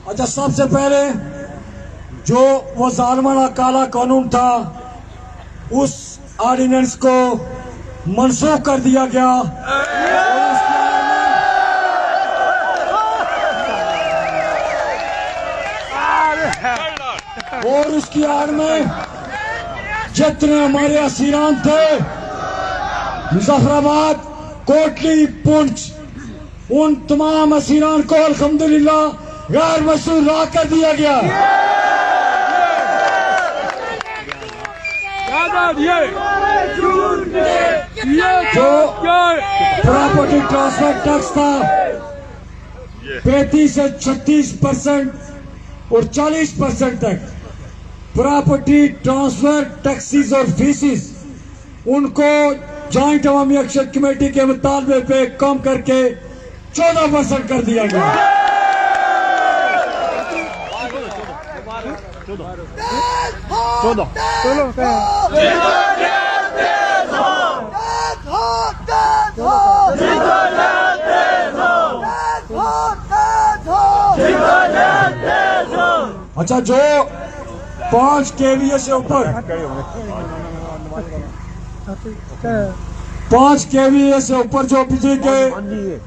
अच्छा, सबसे पहले जो वो जालिमाना काला कानून था उस ऑर्डिनेंस को मनसूख कर दिया गया और उसकी आड़ में जितने हमारे असीरान थे मुजफ्फराबाद, कोटली, पुंछ, उन तमाम असीरान को अल्हम्दुलिल्लाह गैर मशरूत रहा कर दिया गया। जो प्रॉपर्टी ट्रांसफर टैक्स था 35 से 36% और 40% तक प्रॉपर्टी ट्रांसफर टैक्सेस और फीसिस उनको जॉइंट अवामी एक्शन कमेटी के मुतालबे पे कम करके 14% कर दिया गया। अच्छा, जो 5 KVA से ऊपर 5 KVA से ऊपर जो बिजली के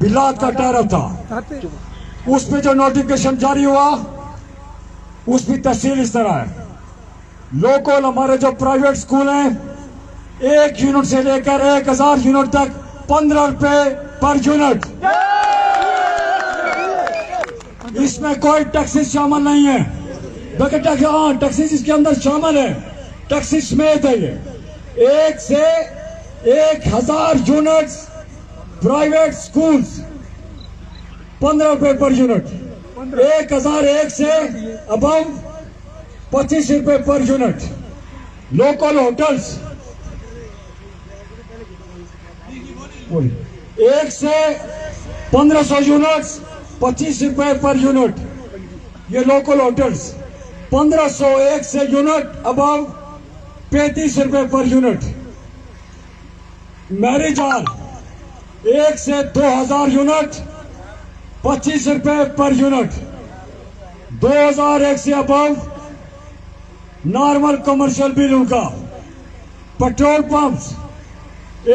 बिलात का टैरिफ था उस पे जो नोटिफिकेशन जारी हुआ उसकी तफसील इस तरह है। लोकल हमारे जो प्राइवेट स्कूल हैं 1 यूनिट से लेकर 1000 यूनिट तक 15 रुपए पर यूनिट, इसमें कोई टैक्सेस शामिल नहीं है। हाँ, टैक्सेस इसके अंदर शामिल है, टैक्सेस समेत है ये। 1 से 1000 यूनिट्स प्राइवेट स्कूल्स 15 रुपए पर यूनिट, 1001 से अबव 25 रुपए पर यूनिट। लोकल होटल्स 1 से 1500 यूनिट्स 25 रुपए पर यूनिट, ये लोकल होटल्स। 1501 से यूनिट अबव 35 रुपए पर यूनिट। मैरिज हॉल 1 से 2000 यूनिट 25 रुपए पर यूनिट। 2001 से अबव नॉर्मल कमर्शियल बिल उनका। पेट्रोल पंप्स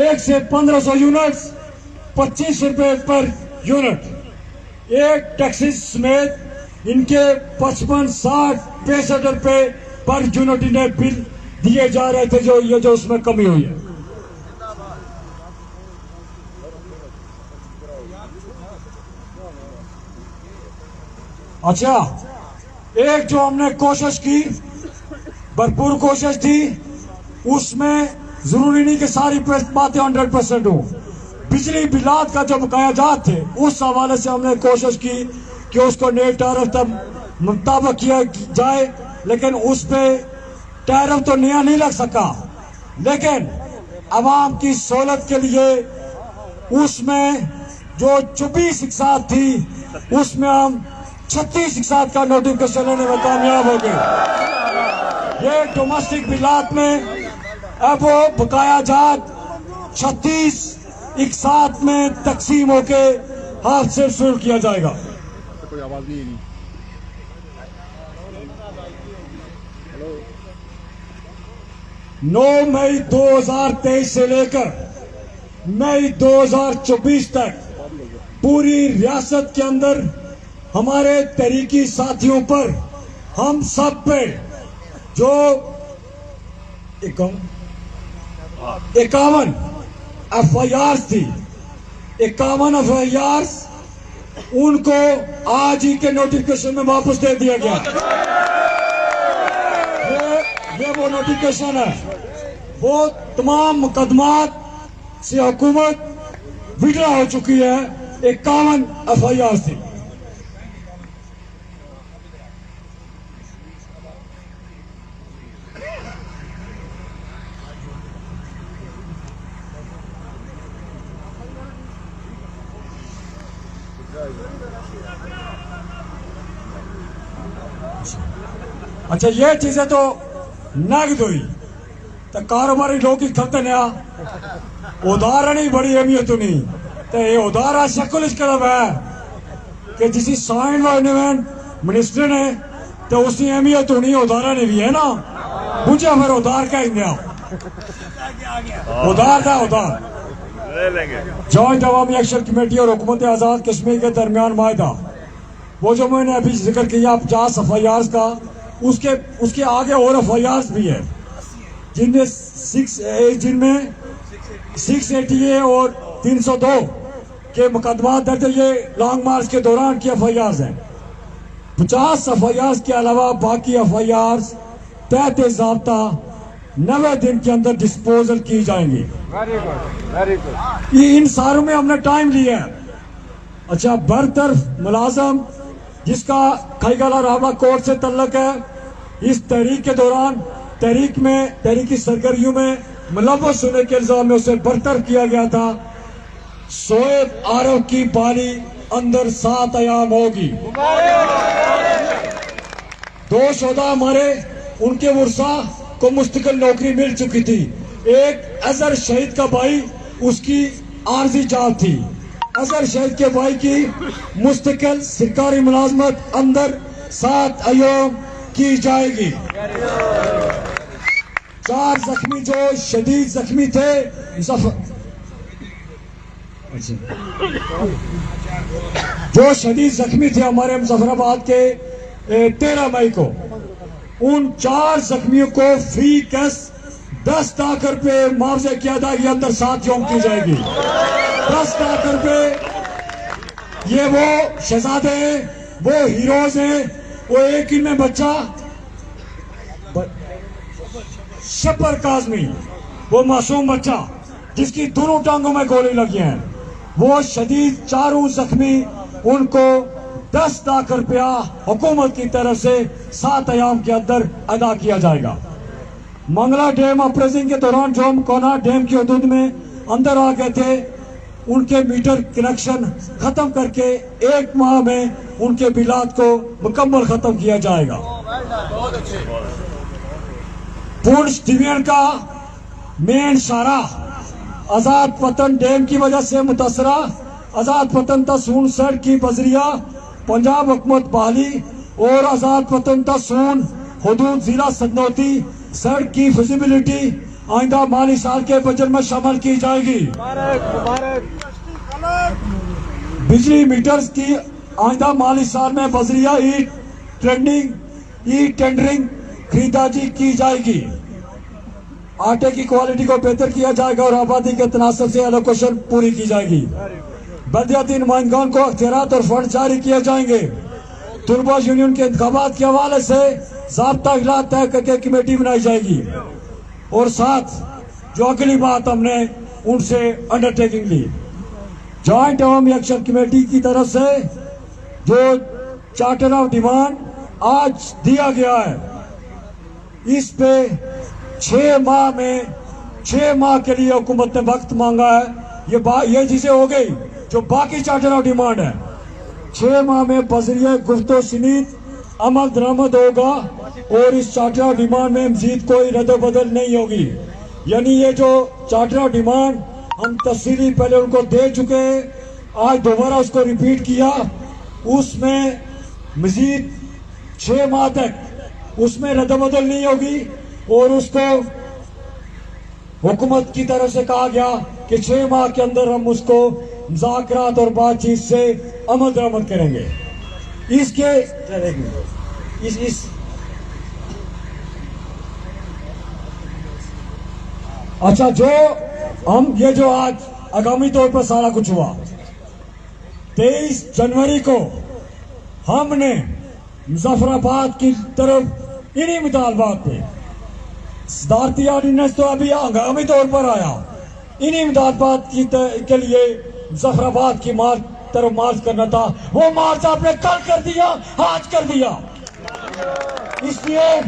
1 से 1500 यूनिट्स 25 रुपए पर यूनिट। एक टैक्सेस समेत इनके 55, 60, 65 रुपए पर यूनिट इन्हें बिल दिए जा रहे थे, जो उसमें कमी हुई है। अच्छा, एक जो हमने कोशिश की, भरपूर कोशिश थी, उसमें जरूरी नहीं कि सारी बातें 100% हो। बिजली बिलात का जो बकायाजात थे उस हवाले से हमने कोशिश की कि उसको नए टैरिफ तक मुताबिक किया जाए, लेकिन उस पे टैरिफ तो नया नहीं लग सका। लेकिन आवाम की सहूलत के लिए उसमें जो 24 इकसात थी उसमें हम 36 इकसात का नोटिफिकेशन लेने में कामयाब हो गए। ये डोमेस्टिक बिलात में अब वो बकायाजात 36 इकसात में तकसीम होके हाथ से शुरू किया जाएगा। कोई आवाज नहीं। 9 मई 2023 से लेकर मई 2024 तक पूरी रियासत के अंदर हमारे तहरीकी साथियों पर, हम सब पे जो 51 FIR थी, 51 FIR उनको आज ही के नोटिफिकेशन में वापस दे दिया गया। ये वो नोटिफिकेशन है, वो तमाम मुकदमात से हुकूमत विड्रा हो चुकी है। 51 FIR थी। अच्छा, ये चीजें तो नगद हुई तो कारोबारी लोग ही खलते नया उदाहरण ही बड़ी अहमियत नहीं तो ये उदाहरण शक्ल इस कदम है कि जिसी साइन व इन्वेंट मिनिस्टर ने तो उसकी अहमियत होनी उदारा ने भी है ना, मुझे फिर उदार कहेंगे आप, उदार था उदार। जॉइंट अवामी एक्शन कमेटी और हुकूमत आज़ाद कश्मीर के दरमियान मायदा, वो जो मैंने अभी जिक्र किया 50 FIRs का, उसके आगे और FIRs भी है जिनमें 680A और 302 के मुकदमा दर्ज, ये लॉन्ग मार्च के दौरान की FIRs हैं। 50 FIRs के अलावा बाकी FIRs तहत ज़ाब्ता 90 दिन के अंदर डिस्पोजल की जाएंगी। Very good. ये इन सारों में हमने टाइम लिया है। अच्छा, बरतरफ मुलाजम जिसका खईगला रावला कोर्ट से तल्लक है, इस तहरीक के दौरान तहरीकी सरगर्मियों में मुलव्वस होने के इल्जाम में उसे बरतरफ किया गया था। शोएब आरव की बाली अंदर 7 अयाम होगी। 2 शोधा हमारे, उनके वर्सा को मुस्तकिल नौकरी मिल चुकी थी। एक अजहर शहीद का भाई, उसकी आर्जी जॉब थी। अजहर शहीद के भाई की मुस्तकिल सरकारी मुलाजमत अंदर 7 अयाम की जाएगी। 4 जख्मी जो शदीद जख्मी थे, जो शदीद जख्मी थे हमारे मुजफ्फराबाद के 13 मई को, उन 4 जख्मियों को फ्री कैश 10 लाख रुपए मुआवजे की अदायगी अंदर 7 यौम की जाएगी। 10 लाख रुपए। ये वो शहजादे हैं, वो हीरोज हैं। वो एक इनमें बच्चा शब्बर काजमी, वो मासूम बच्चा जिसकी दोनों टांगों में गोली लगी है, वो शदीद 4 जख्मी, उनको 10 लाख रुपया हुकूमत की तरफ से 7 अयाम के अंदर अदा किया जाएगा। मंगला डैम अप्रेजिंग के दौरान जो हम कोना डैम की हदूद में अंदर आ गए थे, उनके मीटर कनेक्शन खत्म करके 1 माह में उनके बिलात को मुकम्मल खत्म किया जाएगा। पुंछ डिवीजन का मेन शाहराह आजाद पतन डैम की वजह से मुतासरा आजाद पतन तसून सड़क की बजरिया पंजाब हुकूमत बहाली और आजाद पतन तसून हदूद जिला सदनौती सड़क की फिजिबिलिटी आइंदा माली साल के बजट में शामिल की जाएगी। बिजली मीटर्स की आइंदा माली साल में बजरिया ई टेंडरिंग खरीदारी की जाएगी। आटे की क्वालिटी को बेहतर किया जाएगा और आबादी के तनासब से एलोकेशन पूरी की जाएगी। बलदियाती नुमाइंदगान को अख्तियारात और फंड जारी किए जाएंगे। तुलबा यूनियन के इंतखाबात के हवाले से ज़ाब्ता इजलास तय करके कमेटी बनाई जाएगी। और साथ जो अगली बात हमने उनसे अंडरटेकिंग ली, जॉइंट अवामी एक्शन कमेटी की तरफ से जो चार्टर ऑफ डिमांड आज दिया गया है, इस पे 6 माह के लिए हुकूमत ने वक्त मांगा है। ये चीजें हो गई जो बाकी चार्टर ऑफ डिमांड है। 6 माह में बजरिए गुफ्तो शनीद अमल दरामद होगा और इस चार्टर ऑफ डिमांड में मजीद कोई रद्द-बदल नहीं होगी। यानी ये जो चार्टर ऑफ डिमांड हम तफसीली पहले उनको दे चुके हैं, आज दोबारा उसको रिपीट किया, उसमें मजीद 6 माह तक उसमें रद्द-बदल नहीं होगी। और उसको हुकूमत की तरफ से कहा गया कि 6 माह के अंदर हम उसको मुज़ाकरात और बातचीत से अमल दरामद करेंगे। इसके इस अच्छा, जो हम ये जो आज आगामी तौर पर सारा कुछ हुआ, 23 जनवरी को हमने मुजफ्फराबाद की तरफ इन्हीं मुतालबात पे सदारती ऑर्डिनेंस तो अभी आगामी तौर पर आया, इन्हीं मुतालबात के लिए मुजफ्फराबाद की तरफ मार्च करना था। वो मार्च आपने कल कर दिया, आज कर दिया। इसलिए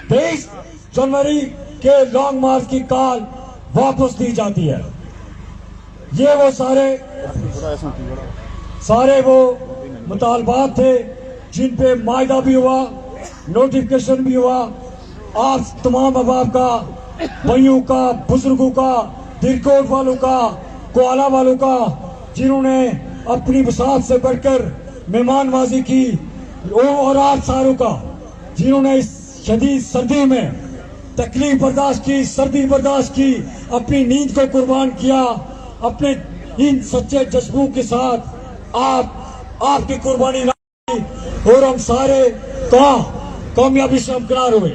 23 जनवरी के लॉन्ग मार्च की कॉल वापस दी जाती है। ये वो सारे वो मुतालबात थे जिन पे मायदा भी हुआ, नोटिफिकेशन भी हुआ। आप तमाम अहबाब का, भाइयों का, बुजुर्गों का, दिलकोट वालों का, कोआला वालों का, जिन्होंने अपनी वसात से बढ़कर मेहमानवाजी की, वो और आप सारों का, जिन्होंने इस शदीद सर्दी में तकलीफ बर्दाश्त की, सर्दी बर्दाश्त की, अपनी नींद को कुर्बान किया, अपने इन सच्चे जज्बों के साथ आपकी कुर्बानी और हम सारे कामयाबी से हमकरार हुए।